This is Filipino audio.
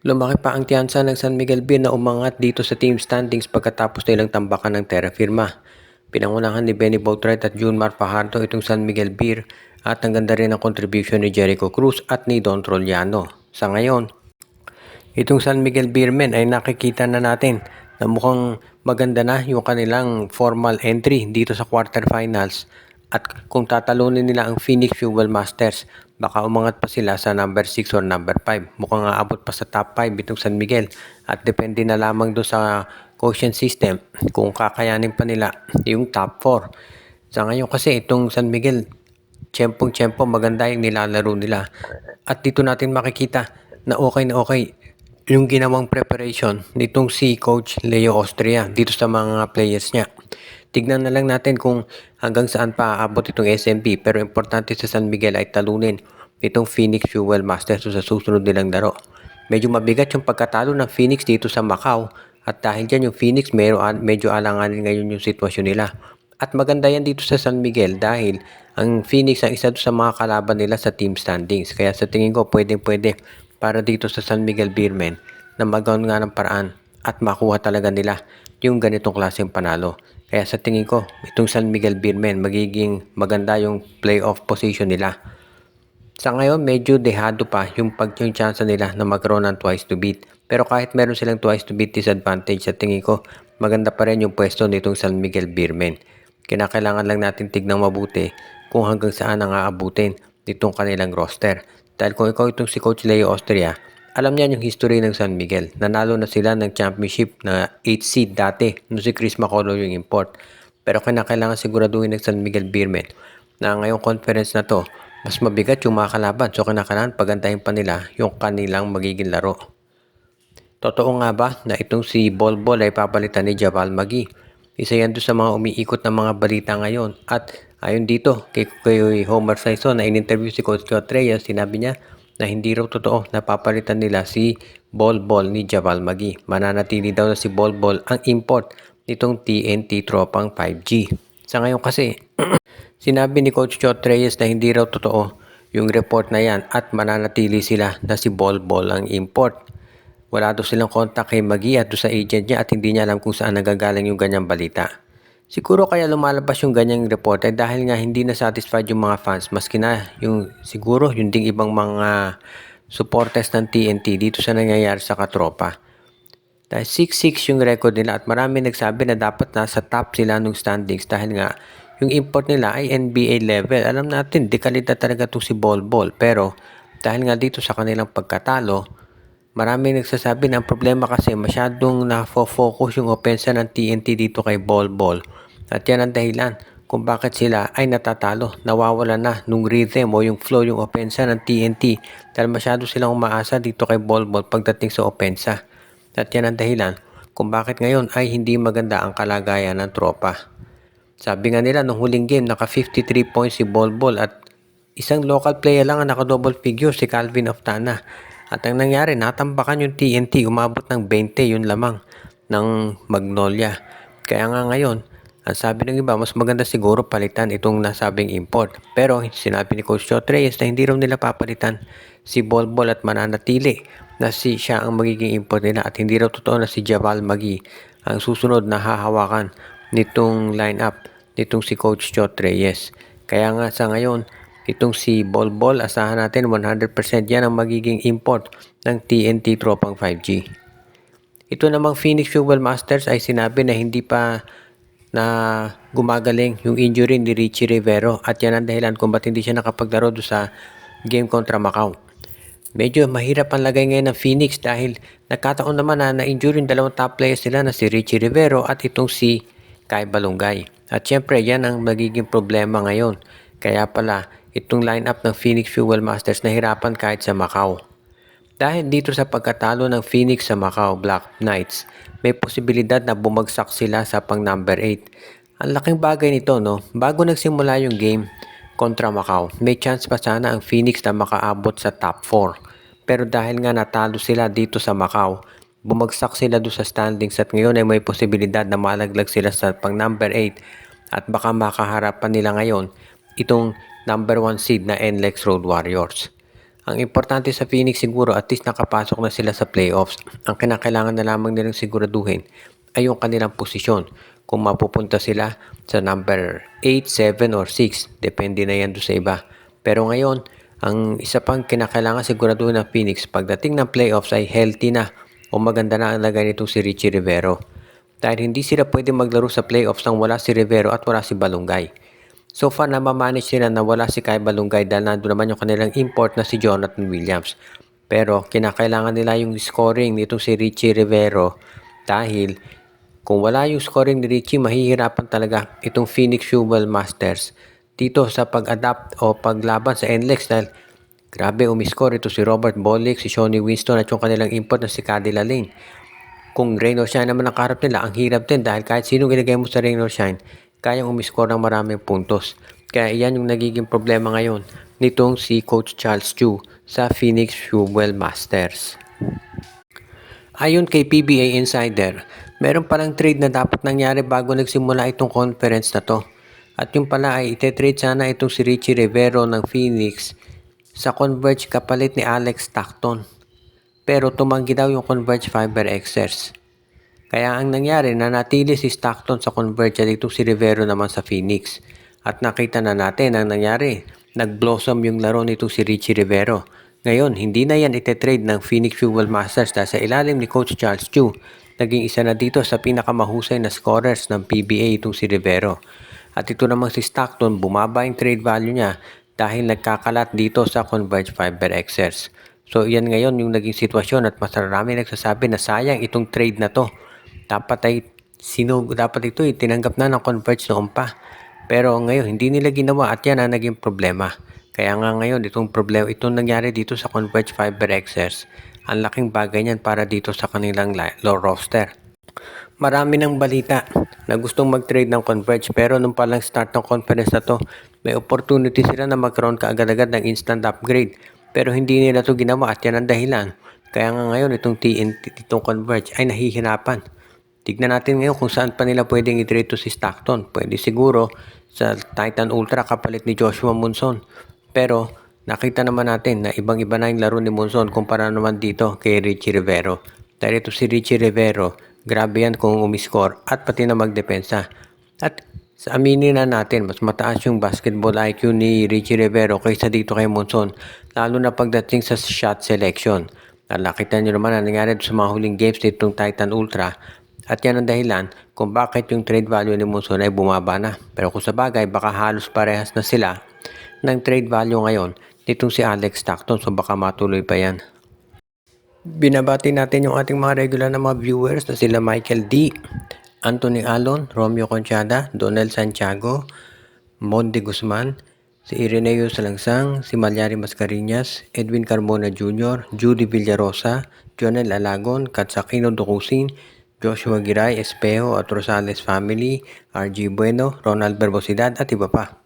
Lumaki pa ang tiyansa ng San Miguel Beer na umangat dito sa team standings pagkatapos nilang tambakan ng Terra Firma. Pinangunahan ni Benny Boatwright at Junmar Fajardo itong San Miguel Beer at ang ganda rin ang kontribusyon ni Jericho Cruz at ni Don Trollano. Sa ngayon, itong San Miguel Beermen ay nakikita na natin na mukhang maganda na yung kanilang formal entry dito sa quarterfinals at kung tatalunin nila ang Phoenix Fuel Masters, baka umangat pa sila sa number 6 or number 5. Mukhang aabot pa sa top 5 itong San Miguel at depende na lamang doon sa quotient system kung kakayanin pa nila yung top 4. Sa ngayon kasi itong San Miguel, tiyempong-tiyempo maganda yung nilalaro nila at dito natin makikita na okay yung ginawang preparation nitong si Coach Leo Austria dito sa mga players niya. Tignan na lang natin kung hanggang saan pa aabot itong SMB, pero importante sa San Miguel ay talunin itong Phoenix Fuel Masters sa susunod nilang laro. Medyo mabigat yung pagkatalo ng Phoenix dito sa Macau at dahil dyan yung Phoenix medyo alanganin ngayon yung sitwasyon nila. At maganda yan dito sa San Miguel dahil ang Phoenix ang isa sa mga kalaban nila sa team standings. Kaya sa tingin ko pwede para dito sa San Miguel Beermen na magawa nga ng paraan at makuha talaga nila yung ganitong klaseng panalo. Kaya sa tingin ko, itong San Miguel Beermen magiging maganda yung playoff position nila. Sa ngayon, medyo dehado pa yung chance nila na magkaroon ng twice to beat. Pero kahit meron silang twice to beat disadvantage, sa tingin ko, maganda pa rin yung pwesto nitong San Miguel Beermen. Kinakailangan lang natin tignan mabuti kung hanggang saan ang aabutin nitong kanilang roster. Dahil kung ikaw itong si Coach Leo Austria, alam niya yung history ng San Miguel. Nanalo na sila ng championship na 8 seed dati no si Chris Macaulay yung import. Pero kinakailangan siguraduhin ng San Miguel Beermen na ngayong conference na to, mas mabigat yung mga kalaban. So kinakailangan pagandahin pa nila yung kanilang magiging laro. Totoo nga ba na itong si Bolbol ay papalitan ni Javal Magi? Isa yan doon sa mga umiikot na mga balita ngayon. At ayon dito kay Homer Sison na in-interview si Coach Reyes, sinabi niya na hindi raw totoo na papalitan nila si Bolbol ni Javal Magi. Mananatili daw na si Bolbol ang import nitong TNT Tropang 5G. Sa ngayon kasi, sinabi ni Coach Reyes na hindi raw totoo yung report na yan at mananatili sila na si Bolbol ang import. Wala daw silang kontak kay Magi at sa agent niya at hindi niya alam kung saan nagagaling yung ganyang balita. Siguro kaya lumalabas yung ganyang report ay dahil nga hindi na satisfied yung mga fans maski na yung siguro yung ding ibang mga supporters ng TNT dito sa nangyayari sa katropa. Dahil 6-6 yung record nila at marami nagsabi na dapat nasa top sila nung standings dahil nga yung import nila ay NBA level. Alam natin, dekalidad talaga itong si Bolbol pero dahil nga dito sa kanilang pagkatalo, marami nagsasabi na ang problema kasi masyadong na-focus yung opensa ng TNT dito kay Bolbol. At yan ang dahilan kung bakit sila ay natatalo. Nawawala na nung rhythm o yung flow yung opensa ng TNT dahil masyado silang umaasa dito kay Bolbol pagdating sa opensa. At yan ang dahilan kung bakit ngayon ay hindi maganda ang kalagayan ng tropa. Sabi nga nila nung huling game naka 53 points si Bolbol at isang local player lang ang naka double figure si Calvin Oftana. At ang nangyari, natambakan yung TNT, umabot ng 20 yung lamang ng Magnolia. Kaya nga ngayon, ang sabi ng iba, mas maganda siguro palitan itong nasabing import. Pero sinabi ni Coach Reyes na hindi raw nila papalitan si Bolbol at mananatili na siya ang magiging import nila at hindi raw totoo na si Javal Magi ang susunod na hahawakan nitong lineup nitong si Coach Reyes. Kaya nga sa ngayon, itong si Bolbol, asahan natin 100% yan ang magiging import ng TNT Tropang 5G. Ito namang Phoenix Fuel Masters ay sinabi na hindi pa na gumagaling yung injury ni Richie Rivero at yan ang dahilan kung ba't hindi siya nakapaglaro doon sa game kontra Macau. Medyo mahirap ang lagay ngayon ng Phoenix dahil nagkataon naman na na-injury yung dalawang top players nila na si Richie Rivero at itong si Kai Balungay. At syempre yan ang magiging problema ngayon. Kaya pala itong lineup ng Phoenix Fuel Masters nahirapan kahit sa Macau. Dahil dito sa pagkatalo ng Phoenix sa Macau Black Knights, may posibilidad na bumagsak sila sa pang number 8. Ang laking bagay nito, no? Bago nagsimula yung game kontra Macau, may chance pa sana ang Phoenix na makaabot sa top 4. Pero dahil nga natalo sila dito sa Macau, bumagsak sila doon sa standings at ngayon ay may posibilidad na malaglag sila sa pang number 8 at baka makaharapan nila ngayon itong number 1 seed na NLEX Road Warriors. Ang importante sa Phoenix siguro at least nakapasok na sila sa playoffs. Ang kinakailangan na lamang nilang siguraduhin ay yung kanilang posisyon. Kung mapupunta sila sa number 8, 7 or 6, depende na yan doon sa iba. Pero ngayon, ang isa pang kinakailangan siguraduhin ng Phoenix pagdating ng playoffs ay healthy na o maganda na ang lagay nitong si Richie Rivero. Dahil hindi sila pwede maglaro sa playoffs nang wala si Rivero at wala si Balungay. So far, namamanage sila na wala si Kai Balungay dahil nandun naman yung kanilang import na si Jonathan Williams. Pero kinakailangan nila yung scoring nitong si Richie Rivero dahil kung wala yung scoring ni Richie, mahihirapan talaga itong Phoenix Fuel Masters dito sa pag-adapt o paglaban sa NLEX dahil grabe umiscore ito si Robert Bolick, si Shawnee Winston at yung kanilang import na si Cady Lalane. Kung rain or shine naman ang kaharap nila, ang hirap din dahil kahit sino ilagay mo sa rain or shine, kayang umiscore ng maraming puntos. Kaya iyan yung nagiging problema ngayon nitong si Coach Charles Chu sa Phoenix Fuel Masters. Ayon kay PBA Insider, meron palang trade na dapat nangyari bago nagsimula itong conference na to. At yung pala ay ite-trade sana itong si Richie Rivero ng Phoenix sa Converge kapalit ni Alex Stockton. Pero tumanggi daw yung Converge Fiber Xers. Kaya ang nangyari, nanatili si Stockton sa Converge at itong si Rivero naman sa Phoenix. At nakita na natin ang nangyari. Nag-blossom yung laro nitong si Richie Rivero. Ngayon, hindi na yan ite-trade ng Phoenix Fuel Masters dahil sa ilalim ni Coach Charles Chu. Naging isa na dito sa pinakamahusay na scorers ng PBA itong si Rivero. At ito namang si Stockton, bumaba yung trade value niya dahil nagkakalat dito sa Converge Fiber Xers. So yan ngayon yung naging sitwasyon at mas marami nagsasabi na sayang itong trade na to. Dapat ito tinanggap na ng Converge noon pa. Pero ngayon hindi nila ginawa at yan ang naging problema. Kaya nga ngayon itong nangyari dito sa Converge Fiber Xers, ang laking bagay niyan para dito sa kanilang low roster. Marami ng balita na gustong mag-trade ng Converge pero nung palang start ng conference na to, may opportunity sila na magkaroon kaagad-agad ng instant upgrade. Pero hindi nila to ginawa at yan ang dahilan. Kaya nga ngayon itong Converge ay nahihirapan. Tignan natin ngayon kung saan pa nila pwedeng i-trade to si Stockton. Pwede siguro sa Titan Ultra kapalit ni Joshua Monson. Pero nakita naman natin na ibang-iba na yung laro ni Monson kumpara naman dito kay Richie Rivero. Dahil ito si Richie Rivero, grabe yan kung umiscore at pati na magdepensa. At sa aminin na natin, mas mataas yung basketball IQ ni Richie Rivero kaysa dito kay Monson. Lalo na pagdating sa shot selection. Nakita nyo naman na nangyari sa mga huling games nitong Titan Ultra. At yan ang dahilan kung bakit yung trade value ni Monson ay bumaba na. Pero kung sa bagay, baka halos parehas na sila ng trade value ngayon nitong si Alex Stockton. So baka matuloy pa yan. Binabati natin yung ating mga regular na mga viewers na sila Michael D., Anthony Alon, Romeo Conchada, Donel Santiago, Monde Guzman, si Ireneo Salangsang, si Malyari Mascareñas, Edwin Carmona Jr., Judy Villarosa, Jonel Alagon, Katsakino Ducusin, Joshua Giray, Espejo at Rosales Family, RG Bueno, Ronald Berbosidad at iba pa.